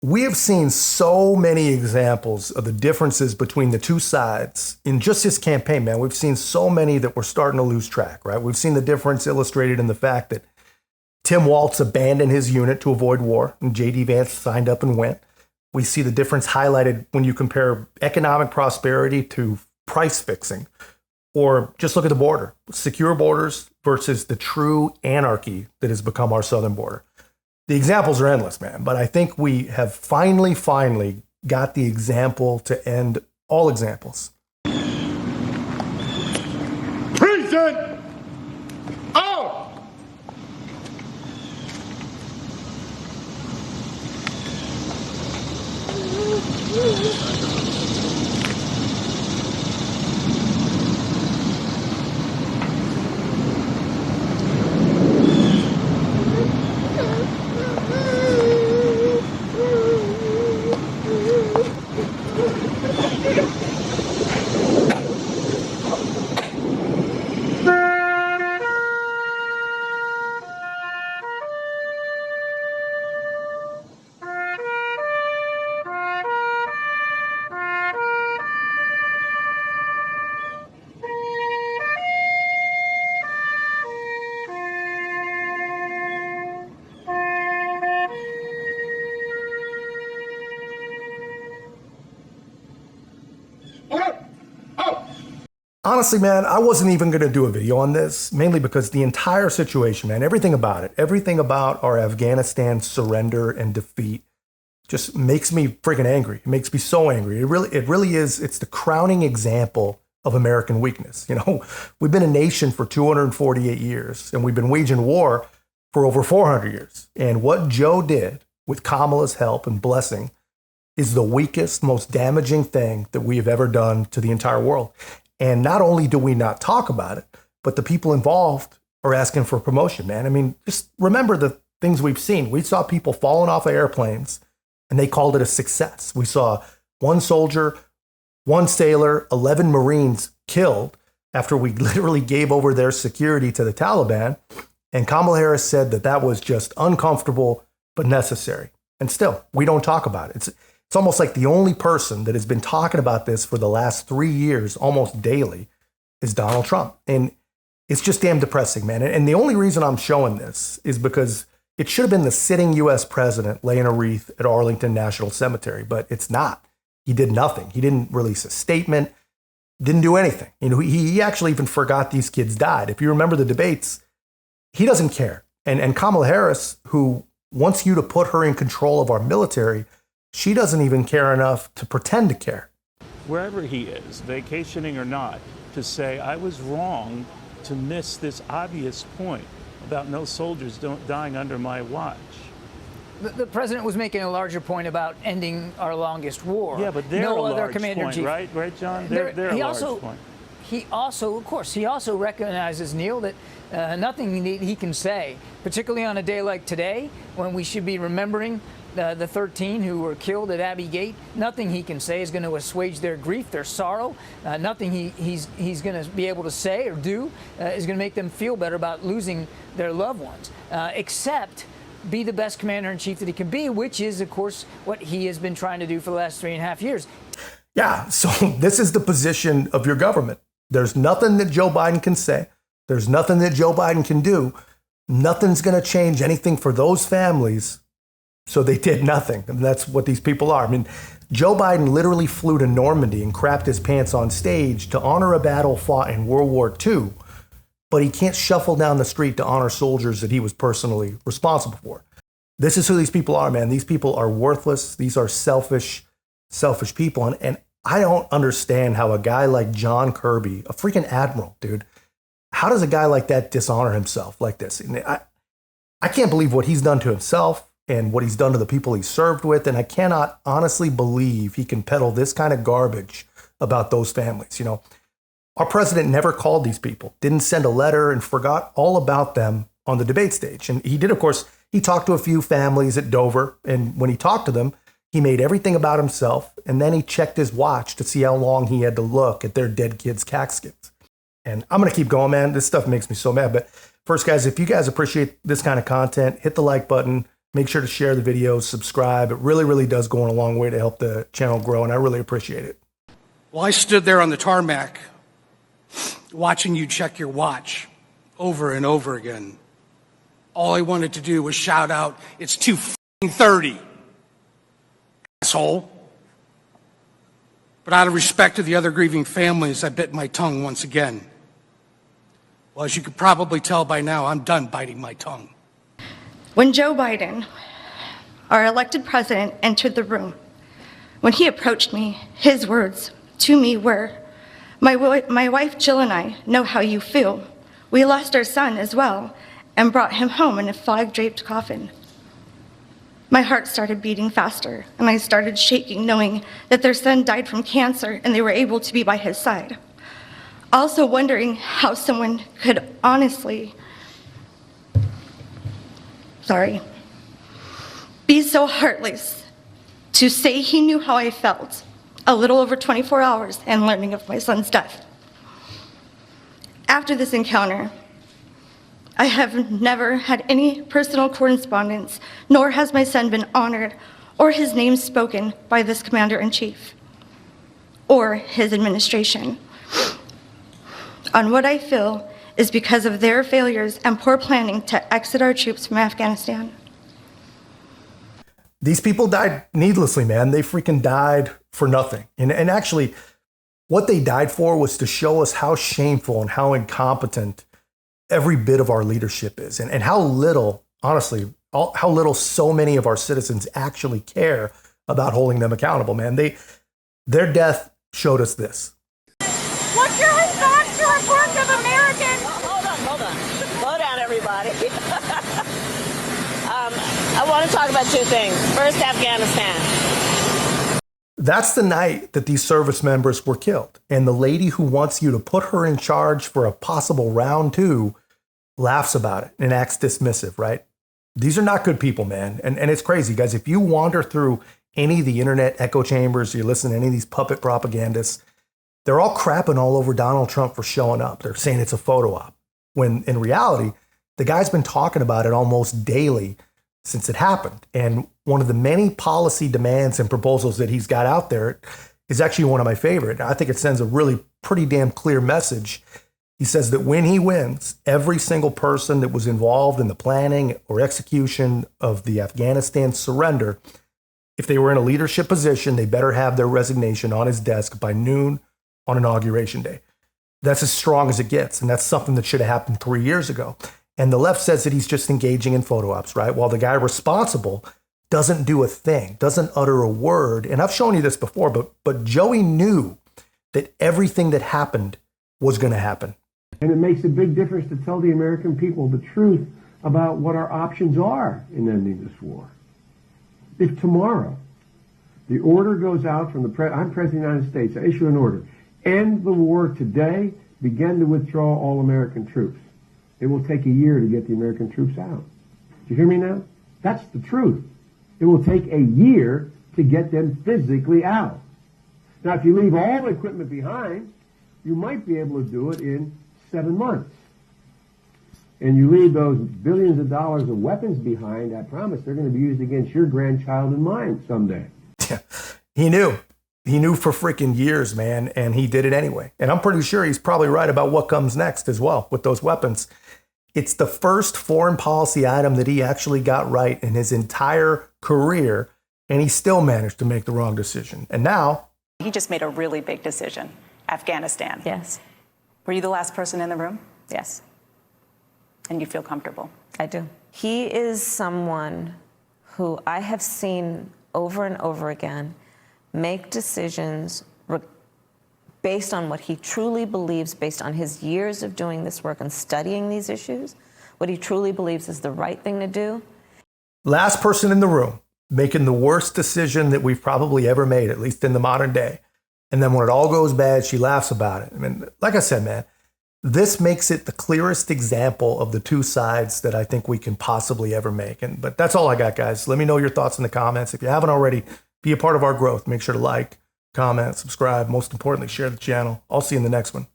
We have seen so many examples of the differences between the two sides in just this campaign, man. We've seen so many that we're starting to lose track, right? We've seen the difference illustrated in the fact that Tim Walz abandoned his unit to avoid war, and J.D. Vance signed up and went. We see the difference highlighted when you compare economic prosperity to price fixing, or just look at the border, secure borders versus the true anarchy that has become our southern border. The examples are endless, man, but I think we have finally got the example to end all examples. Present! Out! Honestly, man, I wasn't even going to do a video on this, mainly because the entire situation, man, everything about it, everything about our Afghanistan surrender and defeat just makes me freaking angry. It makes me so angry. It really is. It's the crowning example of American weakness. You know, we've been a nation for 248 years, and we've been waging war for over 400 years. And what Joe did with Kamala's help and blessing is the weakest, most damaging thing that we have ever done to the entire world. And not only do we not talk about it, but the people involved are asking for promotion, man. I mean, just remember the things we've seen. We saw people falling off of airplanes, and they called it a success. We saw one soldier, one sailor, 11 Marines killed after we literally gave over their security to the Taliban. And Kamala Harris said that that was just uncomfortable, but necessary. And still, we don't talk about it. It's almost like the only person that has been talking about this for the last 3 years, almost daily, is Donald Trump. And it's just damn depressing, man. And the only reason I'm showing this is because it should have been the sitting U.S. president laying a wreath at Arlington National Cemetery, but it's not. He did nothing. He didn't release a statement, didn't do anything. You know, he actually even forgot these kids died. If you remember the debates, he doesn't care. And Kamala Harris, who wants you to put her in control of our military, she doesn't even care enough to pretend to care. Wherever he is, vacationing or not, to say, I was wrong to miss this obvious point about no soldiers dying under my watch. The president was making a larger point about ending our longest war. Yeah, but they're no a other large commander point, in chief. right, John? They're a large point. He also recognizes, Neil, that nothing he can say, particularly on a day like today, when we should be remembering the 13 who were killed at Abbey Gate, nothing he can say is going to assuage their grief, their sorrow. Nothing he's going to be able to say or do is going to make them feel better about losing their loved ones, except be the best commander-in-chief that he can be, which is, of course, what he has been trying to do for the last 3.5 years. Yeah, so this is the position of your government. There's nothing that Joe Biden can say. There's nothing that Joe Biden can do. Nothing's going to change anything for those families. So they did nothing. And that's what these people are. I mean, Joe Biden literally flew to Normandy and crapped his pants on stage to honor a battle fought in World War II, but he can't shuffle down the street to honor soldiers that he was personally responsible for. This is who these people are, man. These people are worthless. These are selfish people. And I don't understand how a guy like John Kirby, a freaking admiral, dude, how does a guy like that dishonor himself like this? And I can't believe what he's done to himself and what he's done to the people he served with. And I cannot honestly believe he can peddle this kind of garbage about those families. You know, our president never called these people, didn't send a letter, and forgot all about them on the debate stage. And he did, of course, he talked to a few families at Dover. And when he talked to them, he made everything about himself. And then he checked his watch to see how long he had to look at their dead kids' caskets. And I'm going to keep going, man. This stuff makes me so mad. But first, guys, if you guys appreciate this kind of content, hit the like button. Make sure to share the videos, subscribe. It really, really does go a long way to help the channel grow, and I really appreciate it. Well, I stood there on the tarmac watching you check your watch over and over again. All I wanted to do was shout out, "It's 2:30, asshole." But out of respect to the other grieving families, I bit my tongue once again. Well, as you could probably tell by now, I'm done biting my tongue. When Joe Biden, our elected president, entered the room, when he approached me, his words to me were, my wife Jill and I know how you feel. We lost our son as well and brought him home in a flag-draped coffin. My heart started beating faster, and I started shaking, knowing that their son died from cancer and they were able to be by his side. Also wondering how someone could honestly, be so heartless to say he knew how I felt a little over 24 hours and learning of my son's death. After this encounter, I have never had any personal correspondence, nor has my son been honored or his name spoken by this commander-in-chief or his administration on what I feel is because of their failures and poor planning to exit our troops from Afghanistan. These people died needlessly, man. They freaking died for nothing. And actually, what they died for was to show us how shameful and how incompetent every bit of our leadership is, and how little, honestly, how little so many of our citizens actually care about holding them accountable, man. Their death showed us this. What's your response to reports of Americans? Hold on. Slow down, everybody. I want to talk about two things. First, Afghanistan. That's the night that these service members were killed. And the lady who wants you to put her in charge for a possible round 2 laughs about it and acts dismissive, right? These are not good people, man. And it's crazy, guys. If you wander through any of the internet echo chambers, you listen to any of these puppet propagandists, they're all crapping all over Donald Trump for showing up. They're saying it's a photo op, when in reality, the guy's been talking about it almost daily since it happened. And one of the many policy demands and proposals that he's got out there is actually one of my favorite. I think it sends a really pretty damn clear message. He says that when he wins, every single person that was involved in the planning or execution of the Afghanistan surrender, if they were in a leadership position, they better have their resignation on his desk by noon on Inauguration Day. That's as strong as it gets. And that's something that should have happened 3 years ago. And the left says that he's just engaging in photo ops, right? While the guy responsible doesn't do a thing, doesn't utter a word. And I've shown you this before, but Joey knew that everything that happened was going to happen. And it makes a big difference to tell the American people the truth about what our options are in ending this war. If tomorrow the order goes out from I'm President of the United States, I issue an order, end the war today, begin to withdraw all American troops. It will take a year to get the American troops out. Do you hear me now? That's the truth. It will take a year to get them physically out. Now, if you leave all the equipment behind, you might be able to do it in 7 months. And you leave those billions of dollars of weapons behind, I promise they're going to be used against your grandchild and mine someday. He knew. He knew for freaking years, man, and he did it anyway. And I'm pretty sure he's probably right about what comes next as well with those weapons. It's the first foreign policy item that he actually got right in his entire career, and he still managed to make the wrong decision. And now... He just made a really big decision. Afghanistan. Yes. Were you the last person in the room? Yes. And you feel comfortable? I do. He is someone who I have seen over and over again make decisions based on what he truly believes, based on his years of doing this work and studying these issues, what he truly believes is the right thing to do. Last person in the room, making the worst decision that we've probably ever made, at least in the modern day. And then when it all goes bad, she laughs about it. I mean, like I said, man, this makes it the clearest example of the two sides that I think we can possibly ever make. But that's all I got, guys. Let me know your thoughts in the comments. If you haven't already, be a part of our growth. Make sure to like, comment, subscribe. Most importantly, share the channel. I'll see you in the next one.